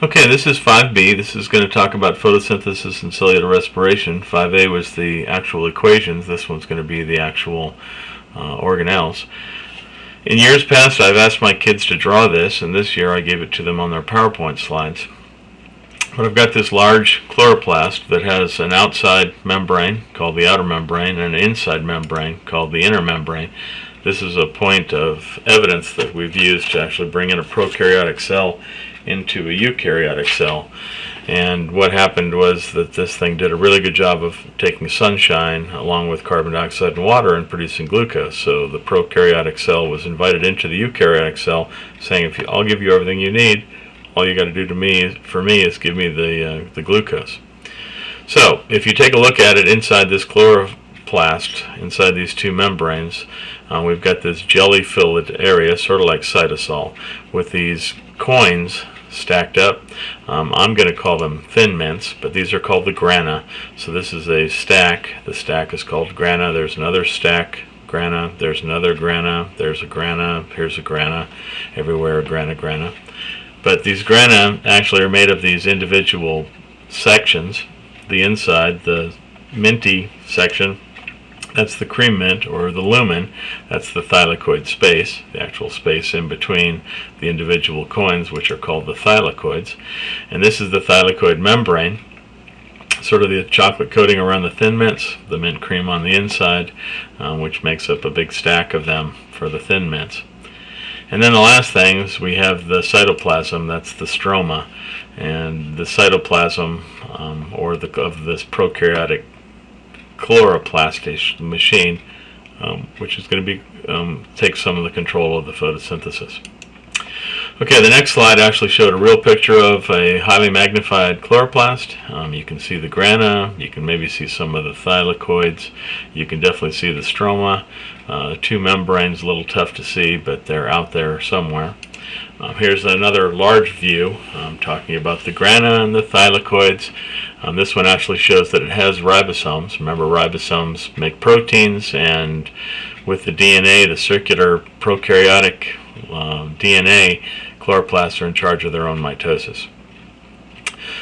Okay, this is 5b. This is going to talk about photosynthesis and cellular respiration. 5a was the actual equations. This one's going to be the actual organelles. In years past, I've asked my kids to draw this, and this year I gave it to them on their PowerPoint slides. But I've got this large chloroplast that has an outside membrane called the outer membrane and an inside membrane called the inner membrane. This is a point of evidence that we've used to actually bring in a prokaryotic cell into a eukaryotic cell. And what happened was that this thing did a really good job of taking sunshine along with carbon dioxide and water and producing glucose. So the prokaryotic cell was invited into the eukaryotic cell, saying, I'll give you everything you need. All you got to do for me is give me the glucose. So if you take a look at it inside this chloroplast, inside these two membranes, we've got this jelly-filled area, sort of like cytosol, with these coins stacked up. I'm going to call them thin mints, but these are called the grana. So this is a stack. The stack is called grana. There's another stack, grana. There's another grana. There's a grana. Here's a grana. Everywhere a grana. But these grana actually are made of these individual sections. The inside, the minty section, that's the cream mint, or the lumen. That's the thylakoid space, the actual space in between the individual coins, which are called the thylakoids. And this is the thylakoid membrane, sort of the chocolate coating around the thin mints, the mint cream on the inside, which makes up a big stack of them for the thin mints. And then the last thing is we have the cytoplasm, that's the stroma. And the cytoplasm, of this prokaryotic chloroplast machine, which is going to be take some of the control of the photosynthesis. Okay, the next slide actually showed a real picture of a highly magnified chloroplast. You can see the grana, you can maybe see some of the thylakoids, you can definitely see the stroma. Two membranes, a little tough to see, but they're out there somewhere. Here's another large view talking about the grana and the thylakoids. This one actually shows that it has ribosomes. Remember, ribosomes make proteins, and with the DNA, the circular prokaryotic DNA, chloroplasts are in charge of their own mitosis.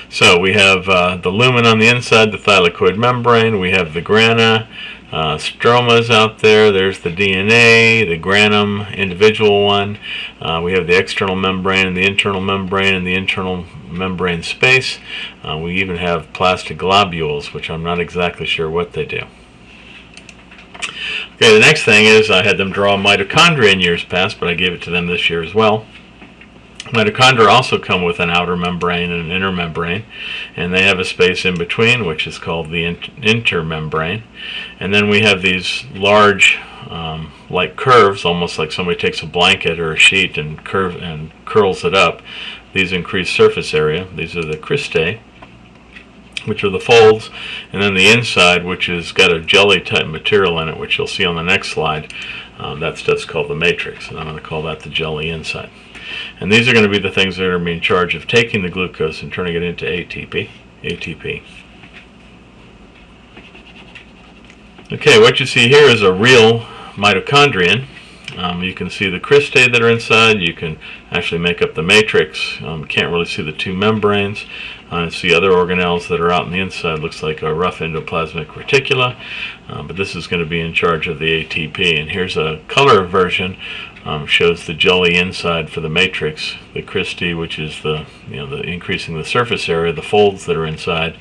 So we have the lumen on the inside, the thylakoid membrane. We have the grana. Stromas out there. There's the DNA, the granum, individual one. We have the external membrane and the internal membrane and the internal membrane space. We even have plastic globules, which I'm not exactly sure what they do. Okay, the next thing is I had them draw mitochondria in years past, but I gave it to them this year as well. Mitochondria also come with an outer membrane and an inner membrane, and they have a space in between, which is called the intermembrane. And then we have these large, like curves, almost like somebody takes a blanket or a sheet and curls it up. These increase surface area. These are the cristae, which are the folds, and then the inside, which has got a jelly-type material in it, which you'll see on the next slide. That stuff's called the matrix, and I'm going to call that the jelly inside. And these are going to be the things that are going to be in charge of taking the glucose and turning it into ATP. Okay, what you see here is a real mitochondrion. You can see the cristae that are inside. You can actually make up the matrix. Can't really see the two membranes. See other organelles that are out on the inside. Looks like a rough endoplasmic reticula, but this is going to be in charge of the ATP. And here's a color version. Shows the jelly inside for the matrix, the cristae, which is the increasing the surface area, the folds that are inside,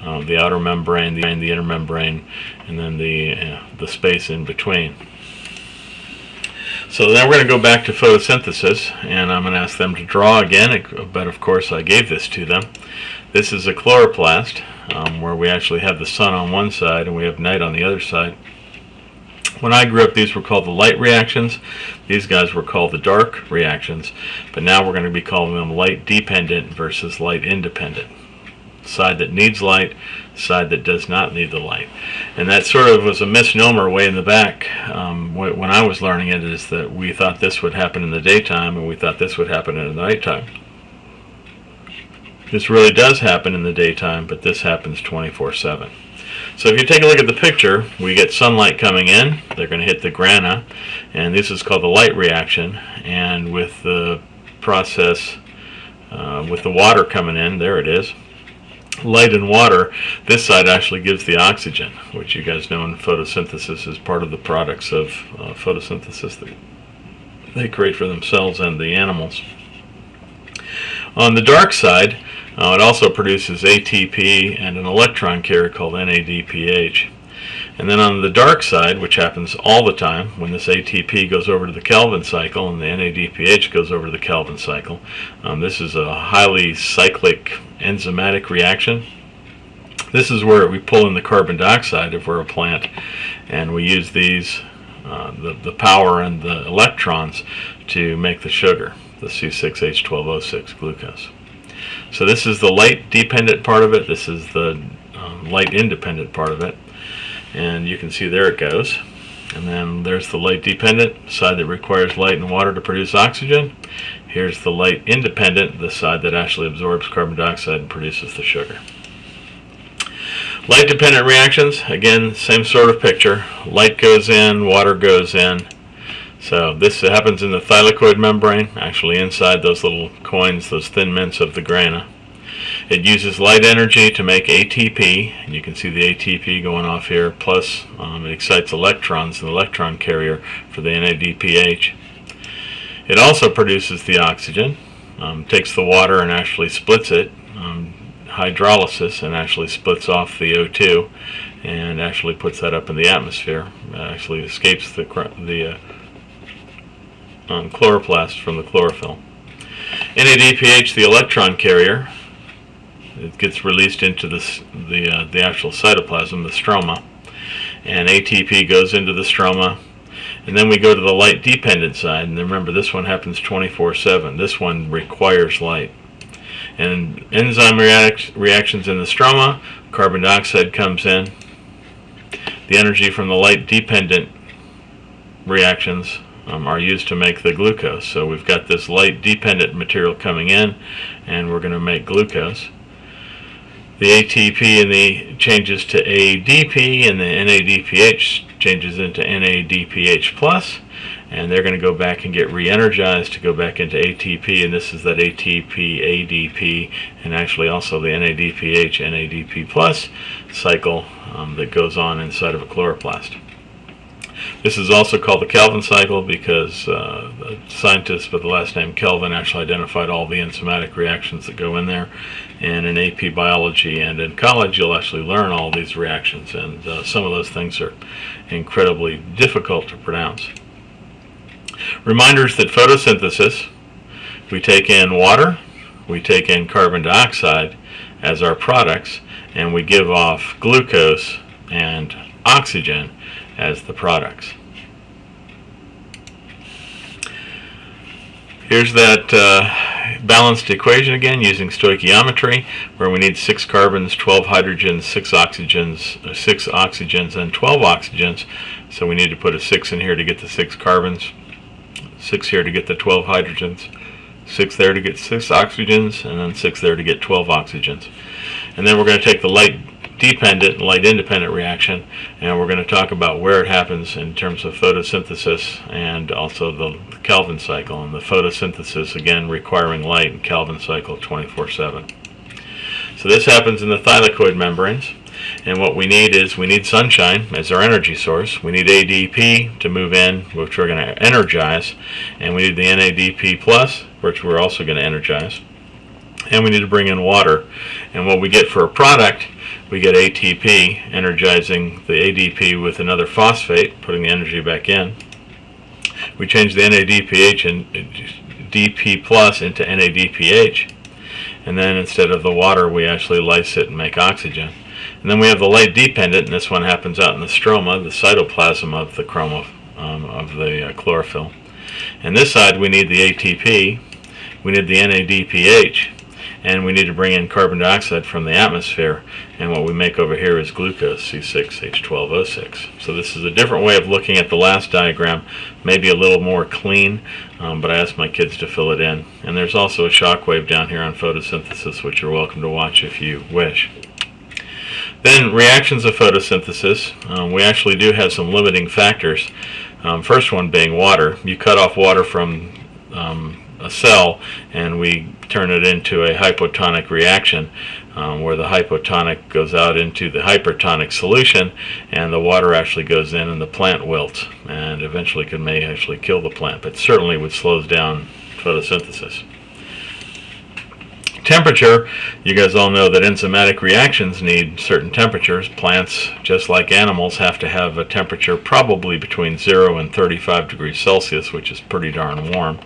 the outer membrane, the inner membrane, and then the space in between. So then we're going to go back to photosynthesis, and I'm going to ask them to draw again, but of course I gave this to them. This is a chloroplast, where we actually have the sun on one side and we have night on the other side. When I grew up, these were called the light reactions. These guys were called the dark reactions, but now we're going to be calling them light dependent versus light independent. Side that needs light, side that does not need the light. And that sort of was a misnomer way in the back when I was learning it, is that we thought this would happen in the daytime and we thought this would happen in the nighttime. This really does happen in the daytime, but this happens 24/7. So if you take a look at the picture, we get sunlight coming in. They're going to hit the grana, and this is called the light reaction. And with the process with the water coming in. There it is. Light and water. This side actually gives the oxygen, which you guys know in photosynthesis is part of the products of photosynthesis that they create for themselves and the animals. On the dark side, it also produces ATP and an electron carrier called NADPH. And then on the dark side, which happens all the time, when this ATP goes over to the Kelvin cycle and the NADPH goes over to the Kelvin cycle, this is a highly cyclic enzymatic reaction. This is where we pull in the carbon dioxide if we're a plant, and we use these, the power and the electrons to make the sugar, the C6H12O6 glucose. So this is the light dependent part of it. This is the light independent part of it. And you can see there it goes. And then there's the light dependent, side that requires light and water to produce oxygen. Here's the light independent, the side that actually absorbs carbon dioxide and produces the sugar. Light dependent reactions, again, same sort of picture. Light goes in, water goes in. So this happens in the thylakoid membrane, actually inside those little coins, those thin mints of the grana. It uses light energy to make ATP, and you can see the ATP going off here, plus it excites electrons in the electron carrier for the NADPH. It also produces the oxygen, takes the water and actually splits it, hydrolysis, and actually splits off the O2 and actually puts that up in the atmosphere. Actually escapes the chloroplast from the chlorophyll. NADPH, the electron carrier, it gets released into the actual cytoplasm, the stroma, and ATP goes into the stroma. And then we go to the light dependent side, and remember this one happens 24/7. This one requires light. And enzyme reactions in the stroma, carbon dioxide comes in. The energy from the light dependent reactions are used to make the glucose. So we've got this light dependent material coming in, and we're going to make glucose. The ATP and the changes to ADP, and the NADPH changes into NADPH plus, and they're going to go back and get re-energized to go back into ATP, and this is that ATP, ADP, and actually also the NADPH, NADP plus cycle that goes on inside of a chloroplast. This is also called the Kelvin cycle because the scientist with the last name Kelvin actually identified all the enzymatic reactions that go in there. And in AP biology and in college, you'll actually learn all these reactions, and some of those things are incredibly difficult to pronounce. Reminders that photosynthesis, we take in water, we take in carbon dioxide as our products, and we give off glucose and oxygen as the products. Here's that balanced equation again using stoichiometry, where we need 6 carbons, 12 hydrogens, 6 oxygens, and 12 oxygens. So we need to put a 6 in here to get the 6 carbons, 6 here to get the 12 hydrogens, 6 there to get 6 oxygens, and then 6 there to get 12 oxygens. And then we're going to take the light dependent and light independent reaction, and we're going to talk about where it happens in terms of photosynthesis and also the Kelvin cycle, and the photosynthesis again requiring light, and Kelvin cycle 24/7. So this happens in the thylakoid membranes, and what we need is we need sunshine as our energy source. We need ADP to move in, which we're going to energize, and we need the NADP plus, which we're also going to energize, and we need to bring in water. And what we get for a product, we get ATP energizing the ADP with another phosphate, putting the energy back in. We change the NADPH and DP plus into NADPH, and then instead of the water we actually lyse it and make oxygen. And then we have the light dependent, and this one happens out in the stroma, the cytoplasm of the chlorophyll. And this side we need the ATP, we need the NADPH, and we need to bring in carbon dioxide from the atmosphere, and what we make over here is glucose, C6H12O6. So this is a different way of looking at the last diagram, maybe a little more clean, but I asked my kids to fill it in. And there's also a shock wave down here on photosynthesis, which you're welcome to watch if you wish. Then reactions of photosynthesis, we actually do have some limiting factors. First one being water. You cut off water from a cell and we turn it into a hypotonic reaction, where the hypotonic goes out into the hypertonic solution and the water actually goes in and the plant wilts and eventually may actually kill the plant, but certainly would slow down photosynthesis. Temperature, you guys all know that enzymatic reactions need certain temperatures. Plants, just like animals, have to have a temperature probably between 0 and 35 degrees Celsius, which is pretty darn warm.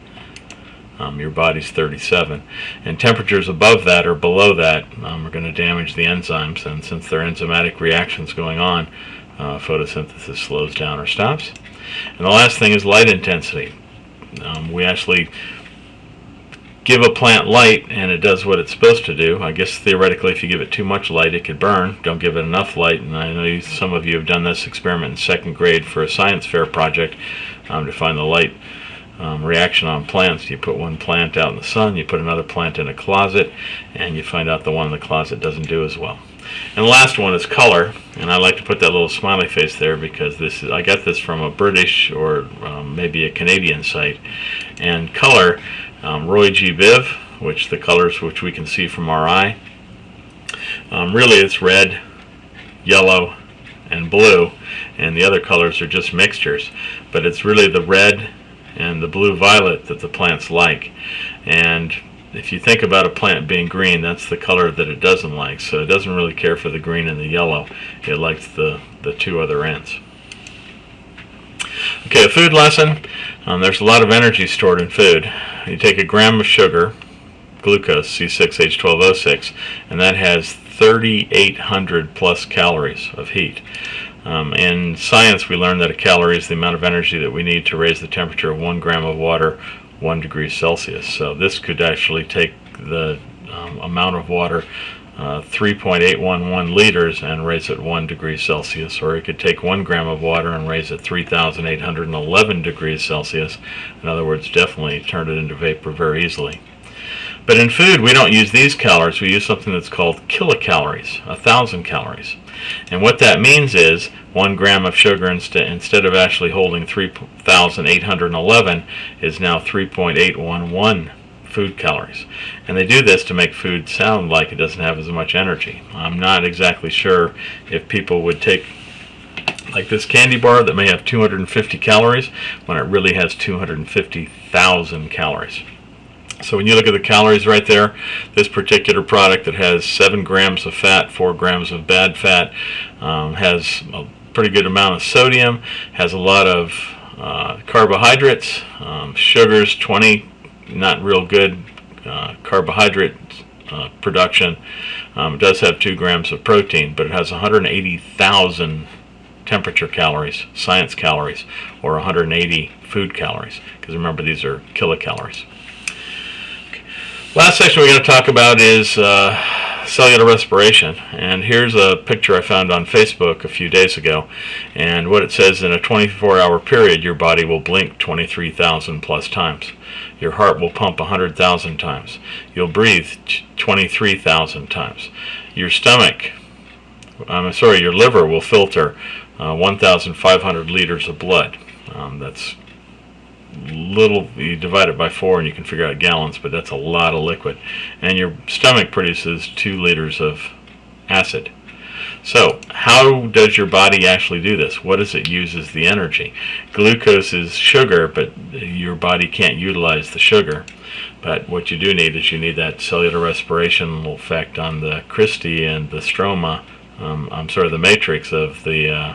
Your body's 37. And temperatures above that or below that are going to damage the enzymes, and since there are enzymatic reactions going on, photosynthesis slows down or stops. And the last thing is light intensity. We actually give a plant light and it does what it's supposed to do. I guess theoretically if you give it too much light it could burn. Don't give it enough light, and I know some of you have done this experiment in second grade for a science fair project to find the light reaction on plants. You put one plant out in the sun, you put another plant in a closet, and you find out the one in the closet doesn't do as well. And the last one is color, and I like to put that little smiley face there because I got this from a British or maybe a Canadian site. And color, Roy G. Biv, which the colors which we can see from our eye, really it's red, yellow, and blue, and the other colors are just mixtures, but it's really the red and the blue-violet that the plants like. And if you think about a plant being green, that's the color that it doesn't like, so it doesn't really care for the green and the yellow. It likes the two other ends. Okay, a food lesson. There's a lot of energy stored in food. You take a gram of sugar, glucose, C6H12O6, and that has 3,800 plus calories of heat. In science, we learned that a calorie is the amount of energy that we need to raise the temperature of 1 gram of water 1 degree Celsius. So this could actually take the amount of water, 3.811 liters, and raise it 1 degree Celsius. Or it could take 1 gram of water and raise it 3,811 degrees Celsius. In other words, definitely turn it into vapor very easily. But in food, we don't use these calories. We use something that's called kilocalories, 1,000 calories. And what that means is 1 gram of sugar instead of actually holding 3,811 is now 3.811 food calories. And they do this to make food sound like it doesn't have as much energy. I'm not exactly sure if people would take like this candy bar that may have 250 calories when it really has 250,000 calories. So when you look at the calories right there, this particular product that has 7 grams of fat, 4 grams of bad fat, has a pretty good amount of sodium, has a lot of carbohydrates, sugars, 20, not real good carbohydrate production. It does have 2 grams of protein, but it has 180,000 temperature calories, science calories, or 180 food calories, because remember these are kilocalories. Last section we're going to talk about is cellular respiration, and here's a picture I found on Facebook a few days ago, and what it says: in a 24-hour period your body will blink 23,000 plus times, your heart will pump 100,000 times, you'll breathe 23,000 times, your liver will filter 1,500 liters of blood. That's little, you divide it by 4 and you can figure out gallons, but that's a lot of liquid. And your stomach produces 2 liters of acid. So how does your body actually do this? What does it use as the energy? Glucose is sugar, but your body can't utilize the sugar. But what you do need is you need that cellular respiration effect on the cristae and the stroma, the matrix of the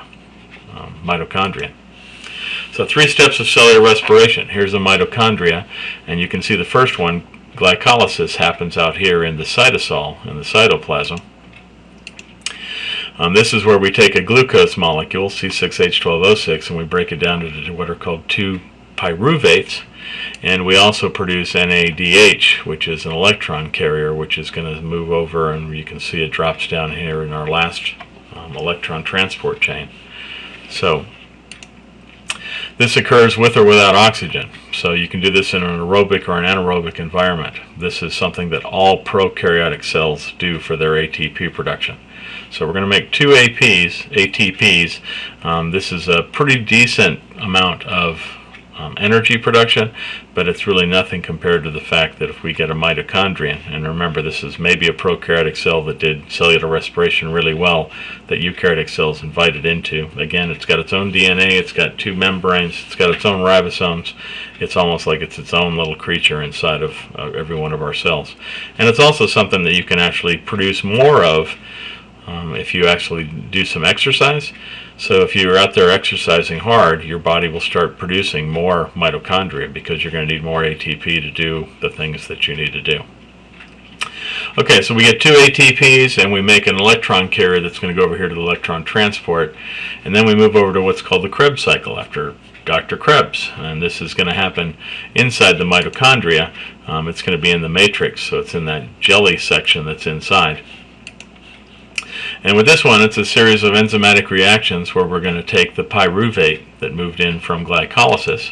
mitochondrion. So 3 steps of cellular respiration. Here's the mitochondria, and you can see the first one, glycolysis, happens out here in the cytosol, in the cytoplasm. This is where we take a glucose molecule, C6H12O6, and we break it down into what are called 2 pyruvates, and we also produce NADH, which is an electron carrier, which is going to move over, and you can see it drops down here in our last electron transport chain. So this occurs with or without oxygen, so you can do this in an aerobic or an anaerobic environment. This is something that all prokaryotic cells do for their ATP production. So we're going to make 2 ATPs. This is a pretty decent amount of energy production, but it's really nothing compared to the fact that if we get a mitochondrion, and remember this is maybe a prokaryotic cell that did cellular respiration really well, that eukaryotic cells invited into. Again, it's got its own DNA, it's got two membranes, it's got its own ribosomes. It's almost like it's its own little creature inside of every one of our cells. And it's also something that you can actually produce more of if you actually do some exercise. So if you're out there exercising hard, your body will start producing more mitochondria because you're going to need more ATP to do the things that you need to do. Okay, so we get two ATPs and we make an electron carrier that's going to go over here to the electron transport, and then we move over to what's called the Kreb cycle after Dr. Krebs, and this is going to happen inside the mitochondria. It's going to be in the matrix, so it's in that jelly section that's inside. And with this one, it's a series of enzymatic reactions where we're going to take the pyruvate that moved in from glycolysis,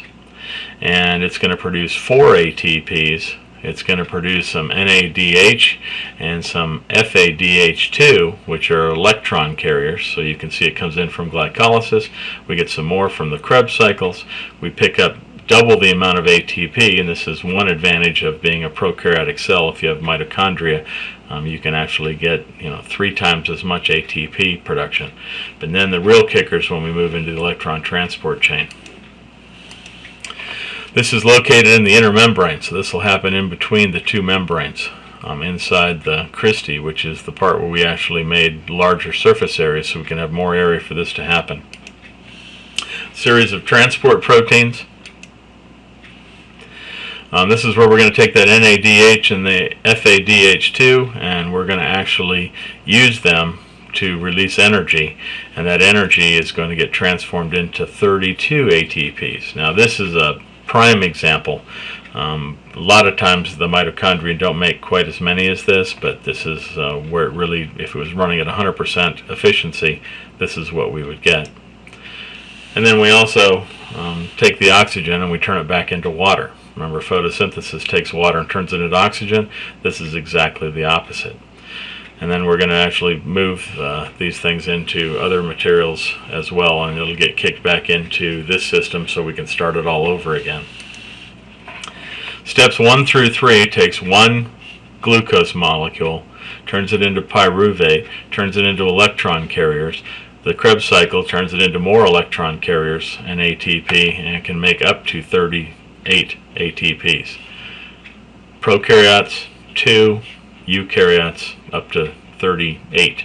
and it's going to produce 4 ATPs. It's going to produce some NADH and some FADH2, which are electron carriers. So you can see it comes in from glycolysis. We get some more from the Kreb cycles. We pick up double the amount of ATP, and this is one advantage of being a prokaryotic cell. If you have mitochondria, you can actually get 3 times as much ATP production. But then the real kicker is when we move into the electron transport chain. This is located in the inner membrane, so this will happen in between the two membranes inside the cristae, which is the part where we actually made larger surface areas so we can have more area for this to happen. Series of transport proteins. This is where we're going to take that NADH and the FADH2, and we're going to actually use them to release energy, and that energy is going to get transformed into 32 ATPs. Now this is a prime example. A lot of times the mitochondria don't make quite as many as this, but this is where it really, if it was running at 100% efficiency, this is what we would get. And then we also take the oxygen and we turn it back into water. Remember, photosynthesis takes water and turns it into oxygen. This is exactly the opposite. And then we're going to actually move these things into other materials as well, and it'll get kicked back into this system so we can start it all over again. Steps 1 through 3 takes one glucose molecule, turns it into pyruvate, turns it into electron carriers. The Krebs cycle turns it into more electron carriers and ATP, and it can make up to 38 ATPs. Prokaryotes 2, eukaryotes up to 38.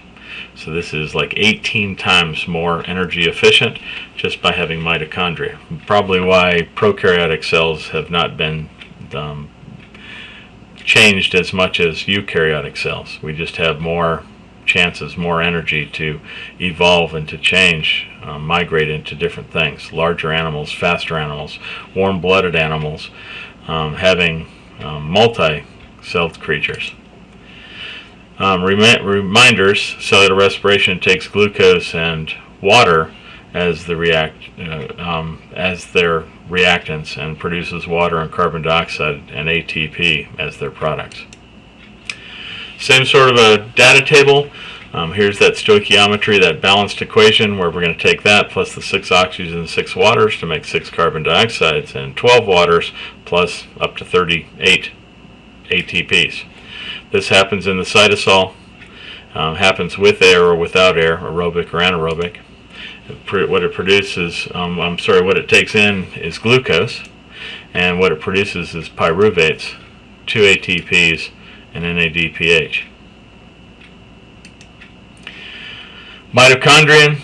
So this is like 18 times more energy efficient just by having mitochondria. Probably why prokaryotic cells have not been changed as much as eukaryotic cells. We just have more chances, more energy to evolve and to change, migrate into different things. Larger animals, faster animals, warm-blooded animals, having multi-celled creatures. Reminders, cellular respiration takes glucose and water as their reactants and produces water and carbon dioxide and ATP as their products. Same sort of a data table. Here's that stoichiometry, that balanced equation, where we're going to take that plus the 6 oxygens and 6 waters to make 6 carbon dioxides, and 12 waters plus up to 38 ATPs. This happens in the cytosol, happens with air or without air, aerobic or anaerobic. What it produces, what it takes in is glucose, and what it produces is pyruvates, 2 ATPs, and NADPH. Mitochondrion,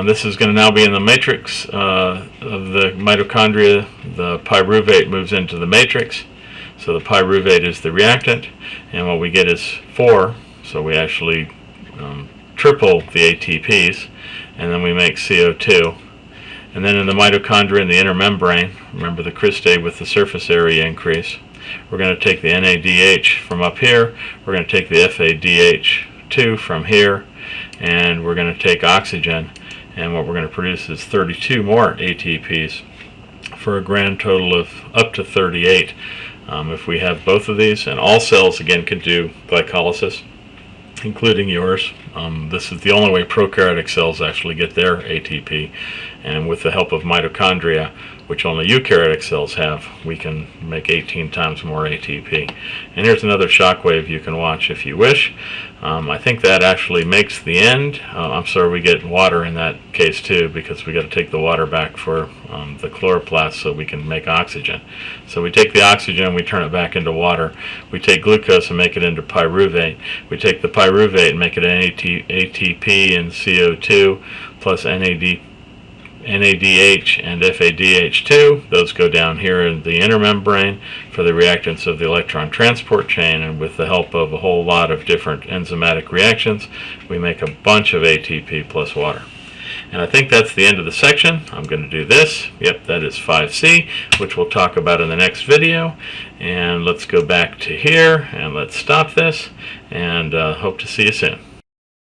this is going to now be in the matrix of the mitochondria. The pyruvate moves into the matrix. So the pyruvate is the reactant, and what we get is 4, so we actually triple the ATPs, and then we make CO2. And then in the mitochondria in the inner membrane, remember the cristae with the surface area increase, we're going to take the NADH from up here, we're going to take the FADH2 from here, and we're going to take oxygen, and what we're going to produce is 32 more ATPs for a grand total of up to 38. If we have both of these, and all cells again can do glycolysis, including yours. This is the only way prokaryotic cells actually get their ATP, and with the help of mitochondria, which only eukaryotic cells have, we can make 18 times more ATP. And here's another shock wave you can watch if you wish. I think that actually makes the end. I'm sorry, we get water in that case too, because we got to take the water back for the chloroplast so we can make oxygen. So we take the oxygen, we turn it back into water. We take glucose and make it into pyruvate. We take the pyruvate and make it ATP and CO2 plus NADH and FADH2. Those go down here in the inner membrane for the reactants of the electron transport chain, and with the help of a whole lot of different enzymatic reactions, we make a bunch of ATP plus water. And I think that's the end of the section. I'm going to do this. Yep, that is 5C, which we'll talk about in the next video. And let's go back to here, and let's stop this, and hope to see you soon.